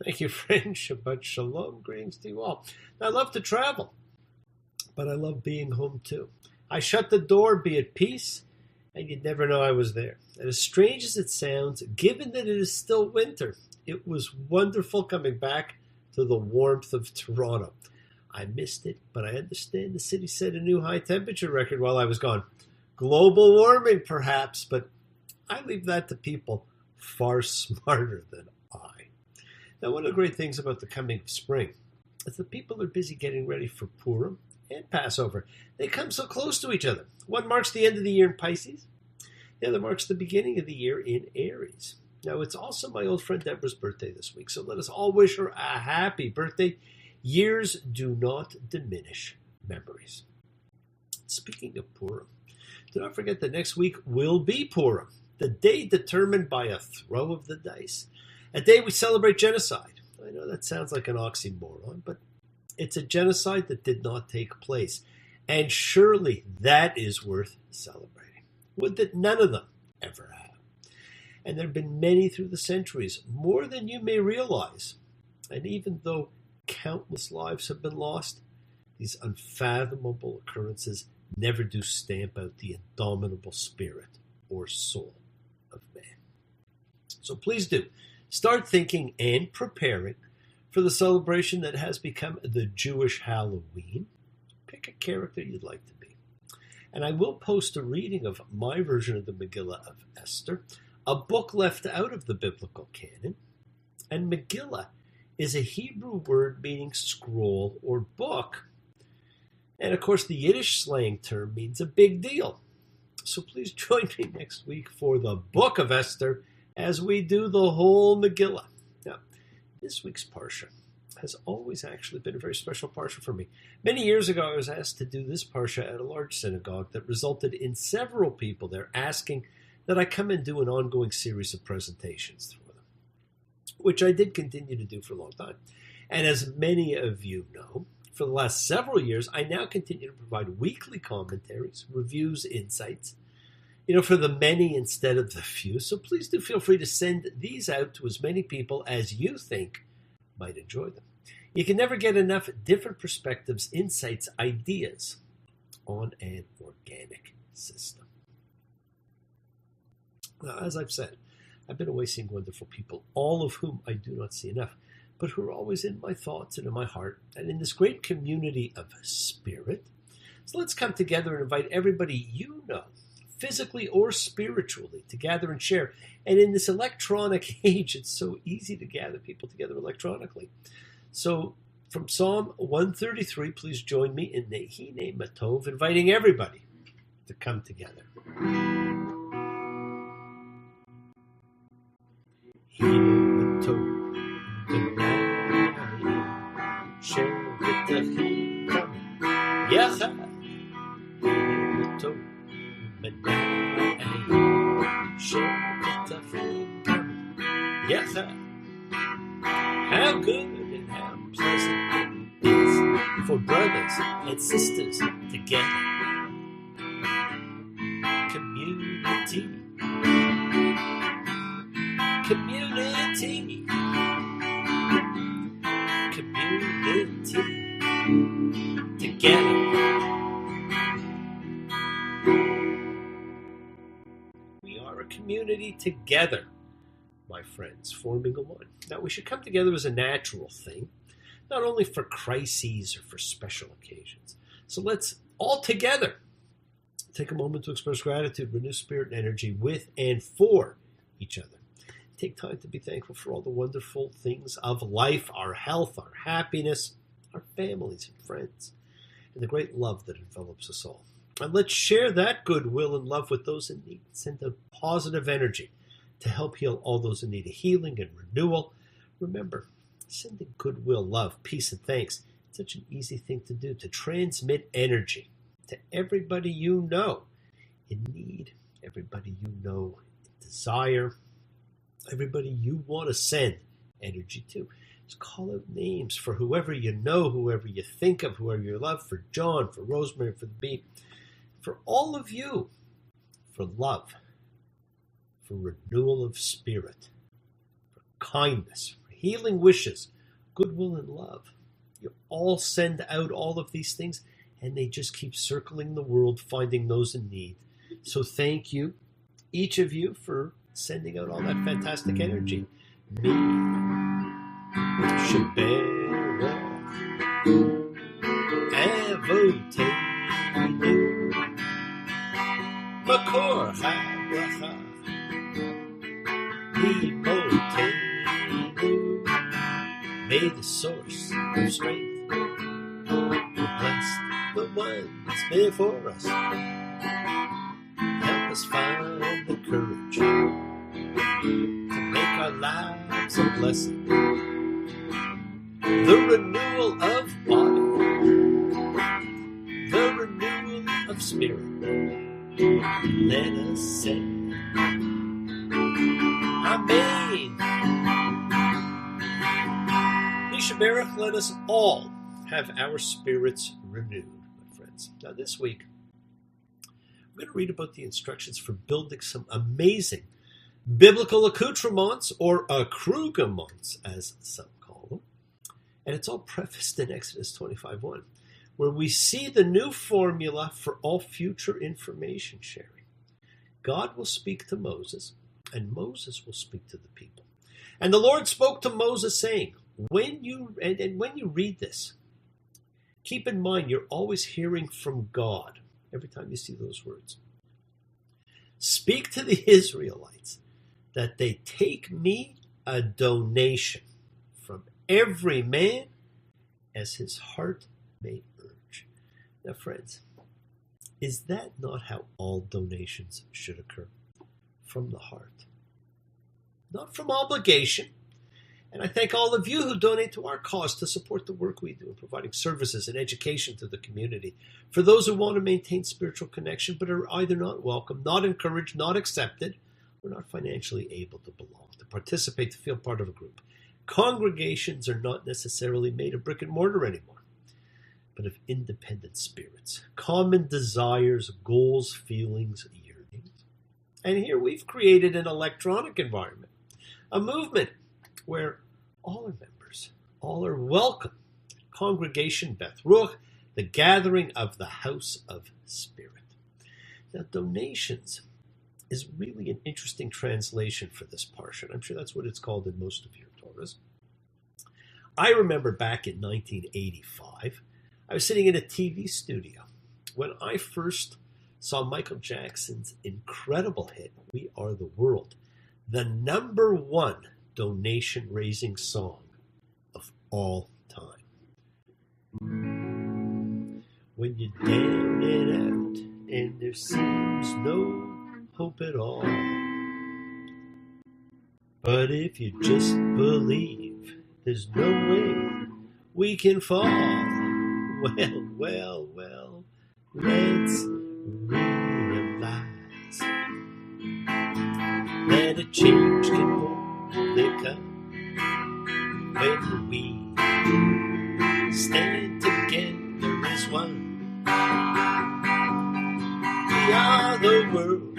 Thank you, friend. Shabbat shalom. Greetings to you all. I love to travel, but I love being home too. I shut the door, be at peace, and you'd never know I was there. And as strange as it sounds, given that it is still winter, it was wonderful coming back to the warmth of Toronto. I missed it, but I understand the city set a new high temperature record while I was gone. Global warming, perhaps, but I leave that to people far smarter than I. Now, one of the great things about the coming of spring is that people are busy getting ready for Purim and Passover. They come so close to each other. One marks the end of the year in Pisces. The other marks the beginning of the year in Aries. Now, it's also my old friend Deborah's birthday this week, so let us all wish her a happy birthday. Years do not diminish memories. Speaking of Purim, do not forget that next week will be Purim, the day determined by a throw of the dice. A day we celebrate genocide. I know that sounds like an oxymoron, but it's a genocide that did not take place. And surely that is worth celebrating. Would that none of them ever have. And there have been many through the centuries, more than you may realize. And even though countless lives have been lost, these unfathomable occurrences never do stamp out the indomitable spirit or soul of man. So please do. Start thinking and preparing for the celebration that has become the Jewish Halloween. Pick a character you'd like to be. And I will post a reading of my version of the Megillah of Esther, a book left out of the biblical canon. And Megillah is a Hebrew word meaning scroll or book. And of course, the Yiddish slang term means a big deal. So please join me next week for the Book of Esther as we do the whole Megillah. Now, this week's Parsha has always actually been a very special Parsha for me. Many years ago, I was asked to do this Parsha at a large synagogue that resulted in several people there asking that I come and do an ongoing series of presentations for them, which I did continue to do for a long time. And as many of you know, for the last several years, I now continue to provide weekly commentaries, reviews, insights, for the many instead of the few. So please do feel free to send these out to as many people as you think might enjoy them. You can never get enough different perspectives, insights, ideas on an organic system. Now, as I've said, I've been away seeing wonderful people, all of whom I do not see enough, but who are always in my thoughts and in my heart and in this great community of spirit. So let's come together and invite everybody you know, physically or spiritually, to gather and share. And in this electronic age, it's so easy to gather people together electronically. So from Psalm 133, please join me in Nehine Matov, inviting everybody to come together. Nehine Matov, Shem V'tachim Yachad, Nehine Matov, how good and how pleasant it is for brothers and sisters together. Community, community, community, together. Community together, my friends, forming a one. Now, we should come together as a natural thing, not only for crises or for special occasions. So let's all together take a moment to express gratitude, renew spirit and energy with and for each other. Take time to be thankful for all the wonderful things of life, our health, our happiness, our families and friends, and the great love that envelops us all. And let's share that goodwill and love with those in need. Send a positive energy to help heal all those in need of healing and renewal. Remember, sending goodwill, love, peace, and thanks. It's such an easy thing to do, to transmit energy to everybody you know in need, everybody you know in desire, everybody you want to send energy to. Just call out names for whoever you know, whoever you think of, whoever you love, for John, for Rosemary, for the Beat. For all of you, for love, for renewal of spirit, for kindness, for healing wishes, goodwill, and love. You all send out all of these things, and they just keep circling the world, finding those in need. So thank you, each of you, for sending out all that fantastic energy. Me, Shabera, Avoteinu, Makor HaBracha, Imoteinu. May the source of strength bless the ones before us. Help us find the courage to make our lives a blessing. The renewal of body, the renewal of spirit. Let us say, Amen. Yishaberach, let us all have our spirits renewed, my friends. Now this week, we're going to read about the instructions for building some amazing biblical accoutrements, or accoutrements, as some call them. And it's all prefaced in Exodus 25:1, where we see the new formula for all future information sharing. God will speak to Moses, and Moses will speak to the people. And the Lord spoke to Moses, saying, when you read this, keep in mind you're always hearing from God every time you see those words. Speak to the Israelites that they take me a donation from every man as his heart may urge. Now, friends, is that not how all donations should occur? From the heart. Not from obligation. And I thank all of you who donate to our cause to support the work we do in providing services and education to the community. For those who want to maintain spiritual connection but are either not welcome, not encouraged, not accepted, or not financially able to belong, to participate, to feel part of a group. Congregations are not necessarily made of brick and mortar anymore, but of independent spirits, common desires, goals, feelings, yearnings. And here we've created an electronic environment, a movement where all are members, all are welcome. Congregation Beth Ruach, the gathering of the house of spirit. Now, donations is really an interesting translation for this parsha. I'm sure that's what it's called in most of your Torahs. I remember back in 1985, I was sitting in a TV studio when I first saw Michael Jackson's incredible hit, We Are the World, the #1 donation-raising song of all time. When you're down and out and there seems no hope at all, but if you just believe there's no way we can fall, well, let's realize that a change can only come when we stand together as one. We are the world.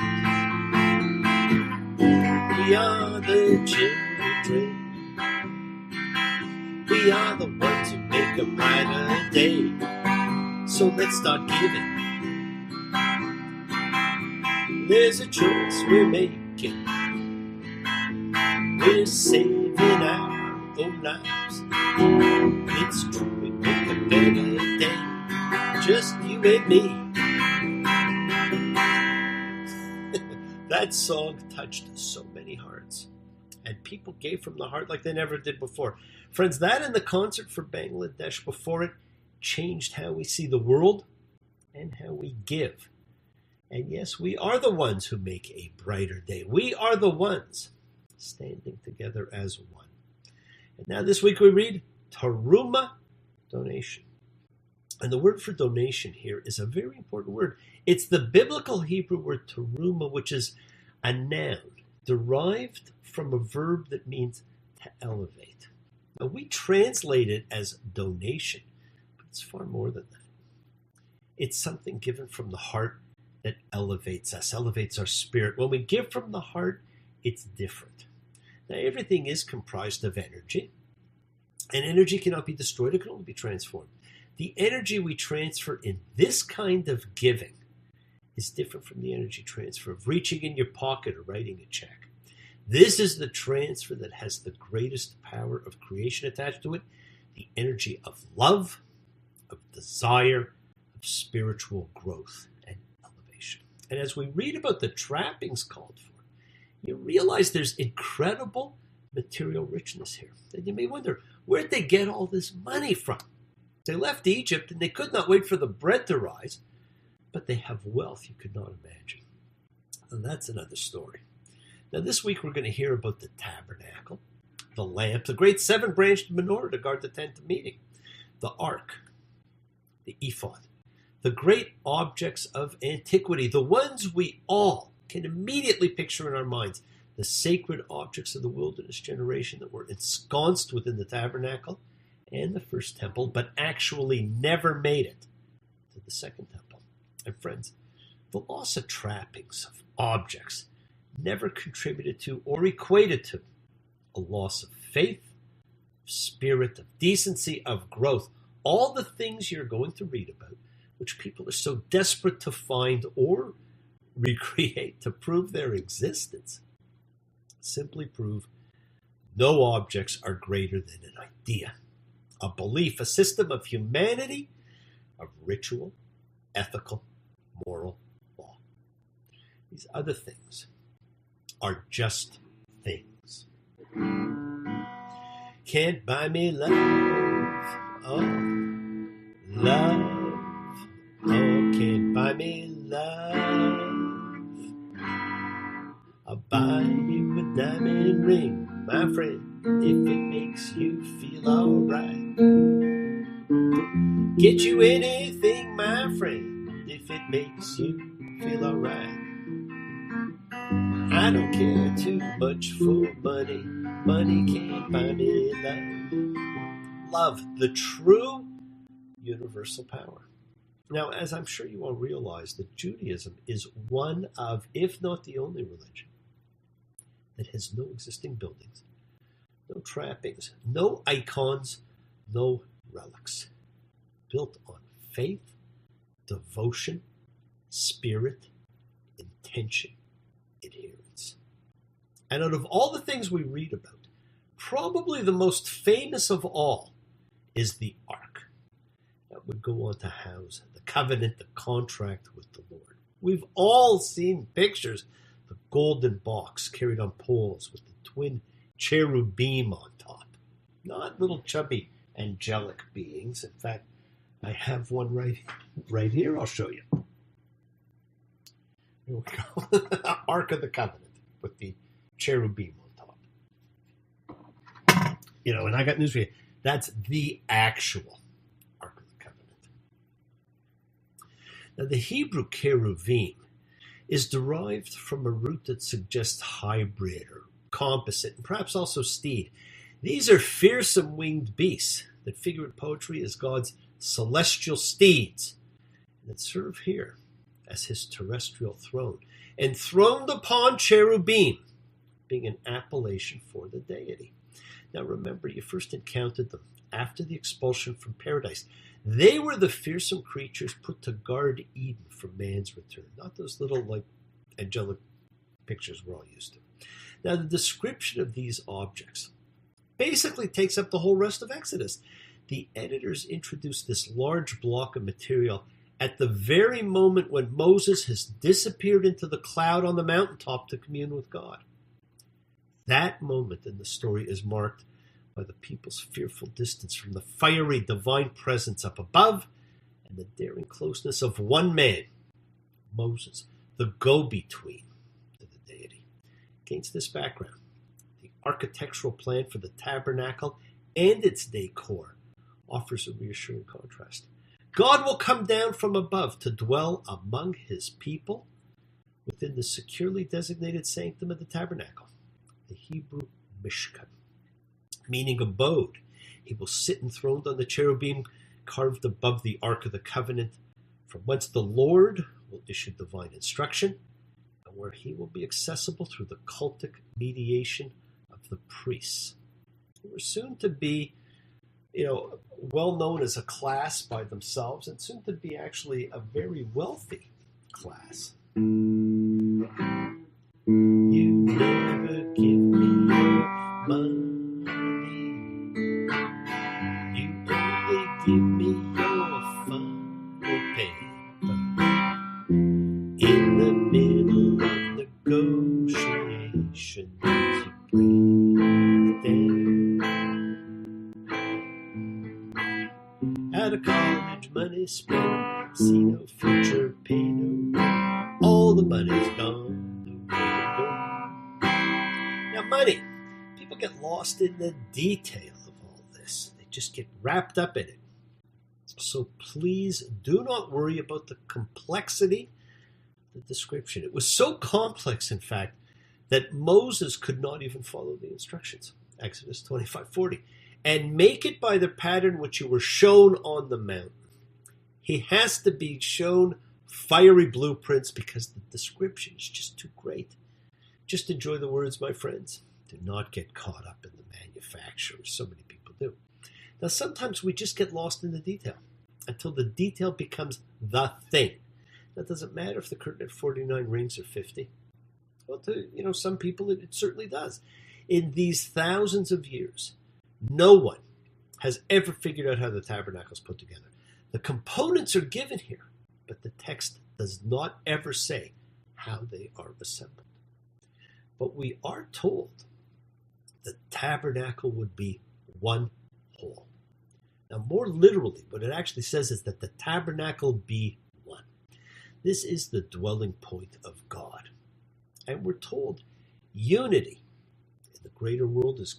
We are the children. We are the ones who make a brighter day. So let's start giving. There's a choice we're making. We're saving our own lives. It's true, we make a better day. Just you and me. That song touched so many hearts. And people gave from the heart like they never did before. Friends, that and the concert for Bangladesh before it changed how we see the world and how we give. And yes, we are the ones who make a brighter day. We are the ones standing together as one. And now this week we read Teruma, donation. And the word for donation here is a very important word. It's the biblical Hebrew word teruma, which is a noun derived from a verb that means to elevate. Now we translate it as donation, but it's far more than that. It's something given from the heart that elevates us, elevates our spirit. When we give from the heart, it's different. Now, everything is comprised of energy, and energy cannot be destroyed, it can only be transformed. The energy we transfer in this kind of giving is different from the energy transfer of reaching in your pocket or writing a check. This is the transfer that has the greatest power of creation attached to it, the energy of love, of desire, of spiritual growth and elevation. And as we read about the trappings called for, you realize there's incredible material richness here. And you may wonder, where'd they get all this money from? They left Egypt and they could not wait for the bread to rise, but they have wealth you could not imagine. And that's another story. Now, this week we're going to hear about the tabernacle, the lamp, the great seven-branched menorah to guard the tent of meeting, the ark, the ephod, the great objects of antiquity, the ones we all can immediately picture in our minds, the sacred objects of the wilderness generation that were ensconced within the tabernacle and the first temple, but actually never made it to the second temple. And friends, the loss of trappings, of objects, never contributed to or equated to a loss of faith, of spirit, of decency, of growth. All the things you're going to read about, which people are so desperate to find or recreate to prove their existence, simply prove no objects are greater than an idea, a belief, a system of humanity, of ritual, ethical, moral law. These other things are just things. Can't buy me love, oh, love, oh, can't buy me love. I'll buy you a diamond ring, my friend, if it makes you feel alright. Get you anything, my friend, if it makes you feel alright. I don't care too much for money. Money can't buy me love. Love, the true universal power. Now, as I'm sure you all realize, that Judaism is one of, if not the only religion, that has no existing buildings, no trappings, no icons, no relics. Built on faith, devotion, spirit, intention, adherence. And out of all the things we read about, probably the most famous of all is the ark that would go on to house the covenant, the contract with the Lord. We've all seen pictures, the golden box carried on poles with the twin cherubim on top. Not little chubby angelic beings. In fact, I have one right here. I'll show you. Here we go. Ark of the Covenant with the cherubim on top. You know, and I got news for you. That's the actual Ark of the Covenant. Now, the Hebrew cherubim is derived from a root that suggests hybrid or composite, and perhaps also steed. These are fearsome winged beasts that figure in poetry as God's celestial steeds, and that serve here as his terrestrial throne, enthroned upon cherubim, being an appellation for the deity. Now remember, you first encountered them after the expulsion from paradise. They were the fearsome creatures put to guard Eden for man's return, not those little like angelic pictures we're all used to. Now the description of these objects basically takes up the whole rest of Exodus. The editors introduced this large block of material at the very moment when Moses has disappeared into the cloud on the mountaintop to commune with God. That moment in the story is marked by the people's fearful distance from the fiery divine presence up above and the daring closeness of one man, Moses, the go-between to the deity. Against this background, the architectural plan for the tabernacle and its decor offers a reassuring contrast. God will come down from above to dwell among his people within the securely designated sanctum of the tabernacle, the Hebrew Mishkan, meaning abode. He will sit enthroned on the cherubim carved above the Ark of the Covenant, from whence the Lord will issue divine instruction, and where he will be accessible through the cultic mediation of the priests, who were soon to be, well known as a class by themselves, and soon to be actually a very wealthy class. You never give me your money. You only give me your funny paper. In the middle of negotiations, you break down. Out of college money spent, see no future, pay no rent. All the money's gone, nowhere to go. Now, money. People get lost in the detail of all this. They just get wrapped up in it. So please do not worry about the complexity of the description. It was so complex, in fact, that Moses could not even follow the instructions. Exodus 25:40. And make it by the pattern which you were shown on the mountain. He has to be shown fiery blueprints because the description is just too great. Just enjoy the words, my friends. Do not get caught up in the manufacture, as so many people do. Now, sometimes we just get lost in the detail until the detail becomes the thing. That doesn't matter if the curtain had 49 rings or 50. Well, to some people, it certainly does. In these thousands of years, no one has ever figured out how the tabernacle is put together. The components are given here, but the text does not ever say how they are assembled. But we are told the tabernacle would be one whole. Now, more literally, what it actually says is that the tabernacle be one. This is the dwelling point of God. And we're told unity in the greater world is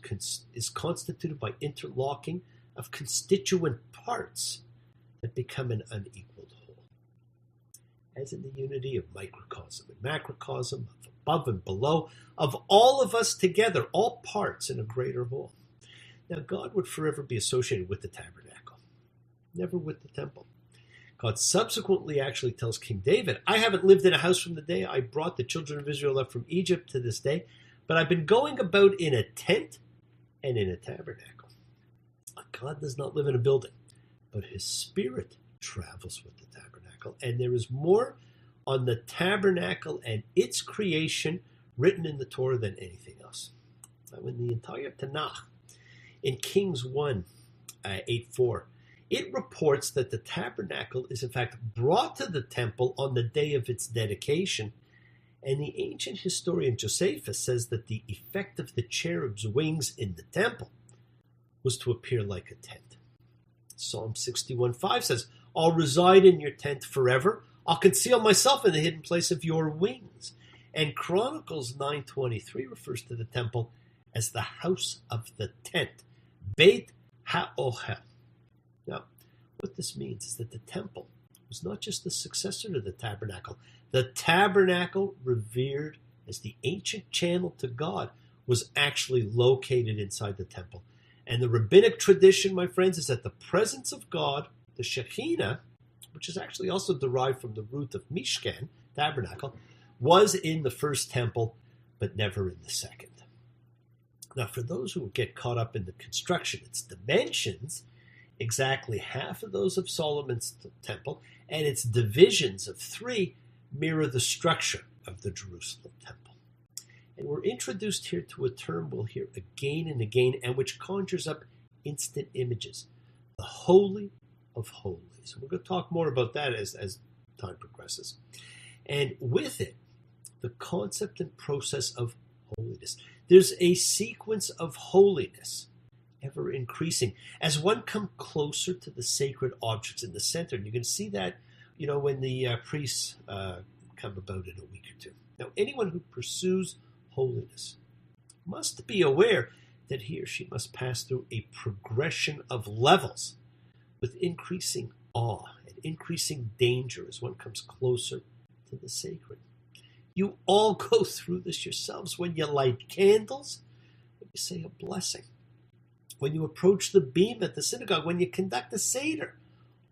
constituted by interlocking of constituent parts that become an unequaled whole. As in the unity of microcosm and macrocosm, of above and below, of all of us together, all parts in a greater whole. Now, God would forever be associated with the tabernacle, never with the temple. God subsequently actually tells King David, I haven't lived in a house from the day I brought the children of Israel up from Egypt to this day, but I've been going about in a tent and in a tabernacle. God does not live in a building, but his spirit travels with the tabernacle. And there is more on the tabernacle and its creation written in the Torah than anything else. Now, in the entire Tanakh, in Kings 1, 8:4, it reports that the tabernacle is in fact brought to the temple on the day of its dedication. And the ancient historian Josephus says that the effect of the cherub's wings in the temple was to appear like a tent. Psalm 61:5 says, I'll reside in your tent forever. I'll conceal myself in the hidden place of your wings. And Chronicles 9:23 refers to the temple as the house of the tent, Beit HaOhel. Now, what this means is that the temple was not just the successor to the tabernacle. The tabernacle, revered as the ancient channel to God, was actually located inside the temple. And the rabbinic tradition, my friends, is that the presence of God, the Shekhinah, which is actually also derived from the root of Mishkan, tabernacle, was in the first temple, but never in the second. Now, for those who get caught up in the construction, its dimensions, exactly half of those of Solomon's temple, and its divisions of 3 mirror the structure of the Jerusalem temple. And we're introduced here to a term we'll hear again and again, and which conjures up instant images, the Holy of Holies. And we're going to talk more about that as time progresses. And with it, the concept and process of holiness. There's a sequence of holiness ever increasing as one comes closer to the sacred objects in the center. And you're going to see that, when the priests come about in a week or two. Now, anyone who pursues holiness must be aware that he or she must pass through a progression of levels with increasing awe and increasing danger as one comes closer to the sacred. You all go through this yourselves when you light candles, when you say a blessing, when you approach the beam at the synagogue, when you conduct a Seder.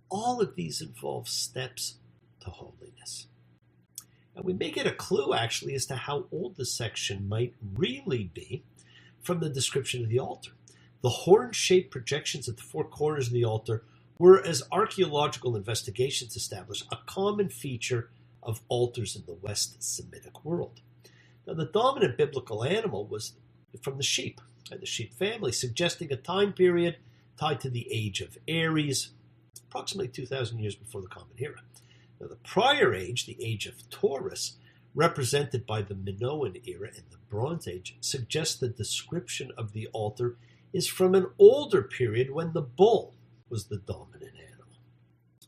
All of these involve steps to holiness. And we may get a clue, actually, as to how old the section might really be from the description of the altar. The horn-shaped projections at the four corners of the altar were, as archaeological investigations established, a common feature of altars in the West Semitic world. Now, the dominant biblical animal was from the sheep and the sheep family, suggesting a time period tied to the age of Aries, approximately 2,000 years before the Common Era. Now, the prior age, the age of Taurus, represented by the Minoan era and the Bronze Age, suggests the description of the altar is from an older period when the bull was the dominant animal.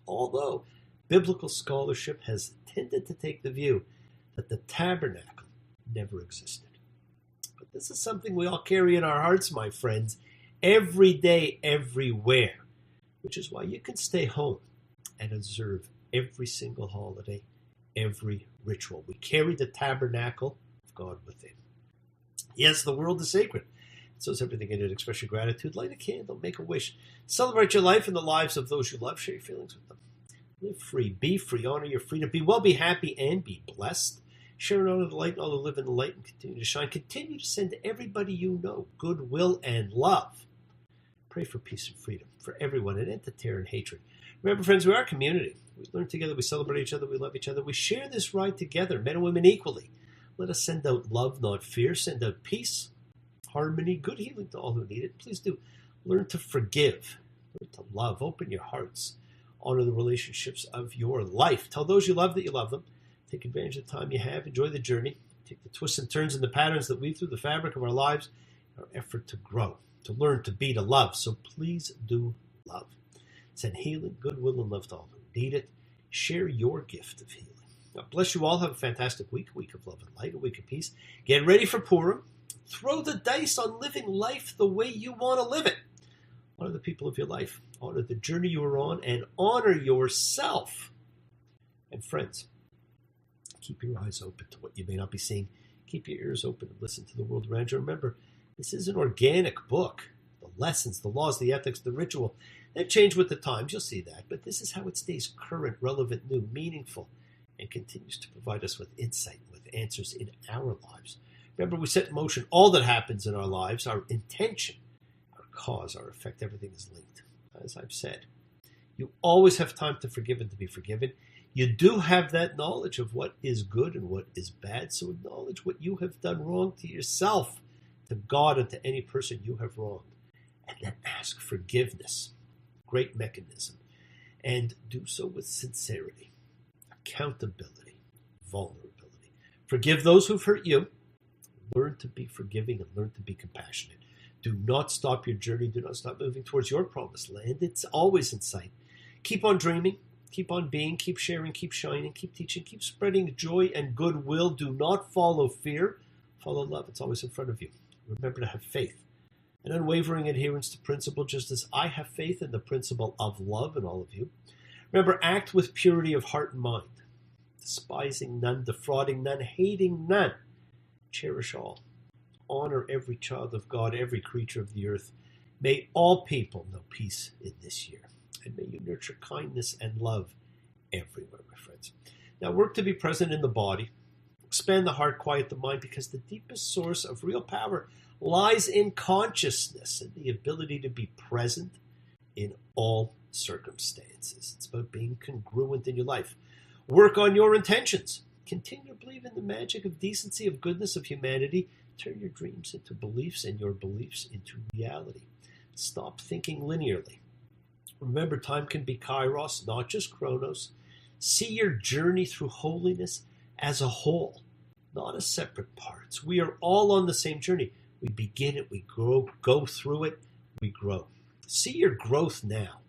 Although biblical scholarship has tended to take the view that the tabernacle never existed. But this is something we all carry in our hearts, my friends, every day, everywhere, which is why you can stay home and observe every single holiday, every ritual. We carry the tabernacle of God within. Yes, the world is sacred. So is everything in it. Express your gratitude, light a candle, make a wish, celebrate your life and the lives of those you love, share your feelings with them. Live free, be free, honor your freedom, be well, be happy, and be blessed. Share and honor the light, and all who live in the light and continue to shine. Continue to send to everybody you know goodwill and love. Pray for peace and freedom for everyone and end to terror and hatred. Remember, friends, we are a community. We learn together, we celebrate each other, we love each other. We share this ride together, men and women equally. Let us send out love, not fear. Send out peace, harmony, good healing to all who need it. Please do learn to forgive, learn to love, open your hearts, honor the relationships of your life. Tell those you love that you love them. Take advantage of the time you have. Enjoy the journey. Take the twists and turns and the patterns that weave through the fabric of our lives, our effort to grow, to learn, to be, to love. So please do love. Send healing, goodwill, and love to all who need it. Share your gift of healing. God bless you all. Have a fantastic week, a week of love and light, a week of peace. Get ready for Purim. Throw the dice on living life the way you want to live it. Honor the people of your life. Honor the journey you are on, and honor yourself. And friends, keep your eyes open to what you may not be seeing. Keep your ears open and listen to the world around you. Remember, this is an organic book. The lessons, the laws, the ethics, the ritual, they change with the times. You'll see that. But this is how it stays current, relevant, new, meaningful, and continues to provide us with insight, with answers in our lives. Remember, we set in motion all that happens in our lives, our intention, our cause, our effect. Everything is linked. As I've said, you always have time to forgive and to be forgiven. You do have that knowledge of what is good and what is bad, so acknowledge what you have done wrong to yourself, to God, and to any person you have wronged. And then ask forgiveness. Great mechanism. And do so with sincerity, accountability, vulnerability. Forgive those who've hurt you. Learn to be forgiving and learn to be compassionate. Do not stop your journey. Do not stop moving towards your promised land. It's always in sight. Keep on dreaming. Keep on being. Keep sharing. Keep shining. Keep teaching. Keep spreading joy and goodwill. Do not follow fear. Follow love. It's always in front of you. Remember to have faith. An unwavering adherence to principle, just as I have faith in the principle of love in all of you. Remember, act with purity of heart and mind, despising none, defrauding none, hating none. Cherish all. Honor every child of God, every creature of the earth. May all people know peace in this year. And may you nurture kindness and love everywhere, my friends. Now, work to be present in the body. Expand the heart, quiet the mind, because the deepest source of real power lies in consciousness and the ability to be present in all circumstances. It's about being congruent in your life. Work on your intentions. Continue to believe in the magic of decency, of goodness, of humanity. Turn your dreams into beliefs and your beliefs into reality. Stop thinking linearly. Remember, time can be kairos, not just chronos. See your journey through holiness as a whole, not as separate parts. We are all on the same journey. We begin it, we go through it, we grow. See your growth now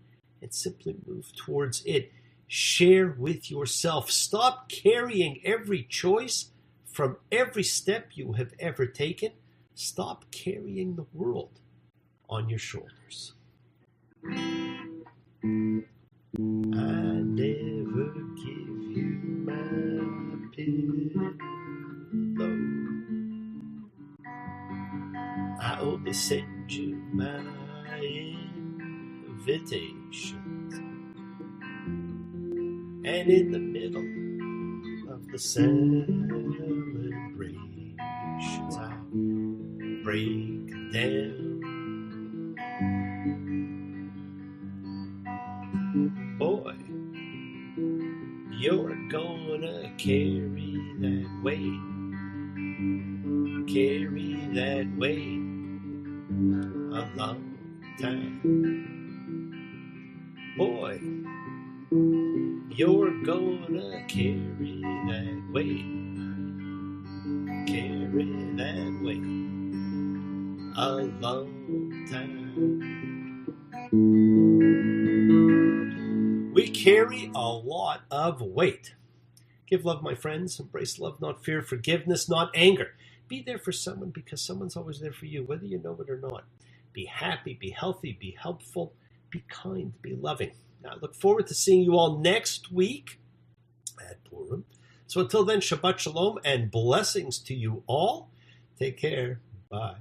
and simply move towards it. Share with yourself. Stop carrying every choice from every step you have ever taken. Stop carrying the world on your shoulders. I never give you my pillow. I only send you my invitations. And in the middle of the celebrations, I break down. Boy, you're gonna carry that weight a long time. Boy, you're gonna carry that weight a long time. We carry a lot of weight. Give love, my friends. Embrace love, not fear. Forgiveness, not anger. Be there for someone because someone's always there for you, whether you know it or not. Be happy, be healthy, be helpful, be kind, be loving. Now, I look forward to seeing you all next week at Purim. So until then, Shabbat Shalom and blessings to you all. Take care. Bye.